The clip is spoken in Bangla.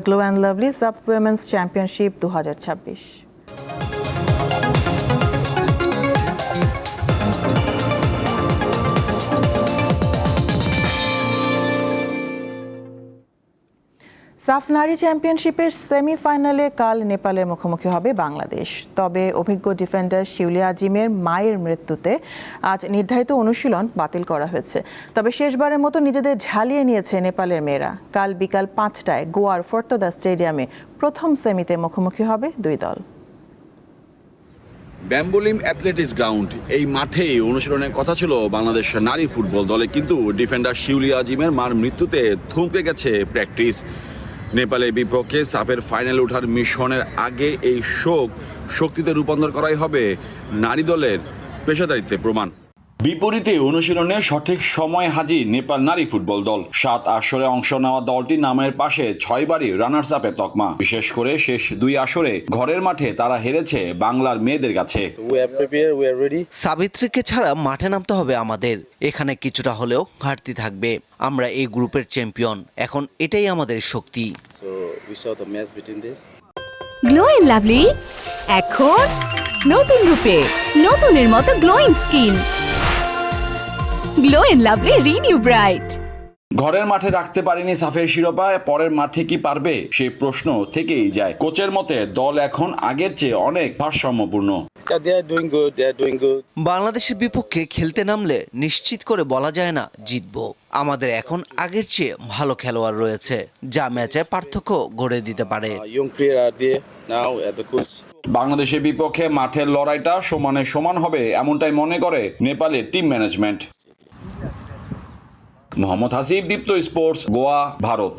Glow and lovely sub women's championship 2026। সাফ নারী চ্যাম্পিয়নশিপের সেমিফাইনালে কাল নেপালের মুখোমুখি হবে বাংলাদেশ। তবে অভিজ্ঞ ডিফেন্ডার শিউলি আজিমের মায়ের মৃত্যুতে আজ নির্ধারিত অনুশীলন বাতিল করা হয়েছে। তবে শেষবারের মতো নিজেদের ঝালিয়ে নিয়েছে নেপালের মেয়েরা। কাল বিকাল 5টায় গোয়ার ফর্তোদা স্টেডিয়ামে প্রথম সেমিতে মুখোমুখি হবে দুই দল। ব্যাম্বোলিম অ্যাথলেটিক্স গ্রাউন্ড, এই মাঠেই অনুশীলনের কথা ছিল বাংলাদেশ নারী ফুটবল দলে, কিন্তু ডিফেন্ডার শিউলি আজিমের মার মৃত্যুতে থমকে গেছে প্র্যাকটিস। নেপালের বিপক্ষে সাফের ফাইনালে ওঠার মিশনের আগে এই শোক শক্তিতে রূপান্তর করাই হবে নারী দলের পেশাদারিত্বের প্রমাণ। বিপরীতে অনুশীলনে সঠিক সময় হাজির নেপাল নারী ফুটবল দল। 7 আসরে অংশ নেওয়া দলটির নামের পাশে 6বারই রানার্স আপের তকমা। বিশেষ করে শেষ 2 আসরে ঘরের মাঠে তারা হেরেছে বাংলার মেয়েদের কাছে। সাবিত্রীকে ছাড়া মাঠে নামতে হবে আমাদের। এখানে কিছুটা হলেও ঘাটতি থাকবে। আমরা এই গ্রুপের চ্যাম্পিয়ন, এখন এটাই আমাদের শক্তি। গ্লো এন্ড লাভলি এখন নতুন রূপে, নতুনের মতো glowing skin. Glow and lovely renew bright. ঘরের মাঠে রাখতে পারেনি সাফের শিরোপা, পরের মাঠে কি পারবে সেই প্রশ্ন থেকেই যায়। কোচের মতে দল এখন আগের চেয়ে অনেক ভারসাম্যপূর্ণ। বাংলাদেশের বিপক্ষে খেলতে নামলে নিশ্চিত করে বলা যায় না জিতবো। আমাদের এখন আগের চেয়ে ভালো খেলোয়াড় রয়েছে, যা ম্যাচে পার্থক্য গড়ে দিতে পারে। বাংলাদেশের বিপক্ষে মাঠের লড়াইটা সমানে সমান হবে এমনটাই মনে করে নেপালের টিম ম্যানেজমেন্ট। মোহাম্মদ হাসিব, দীপ্ত স্পোর্টস, গোয়া, ভারত।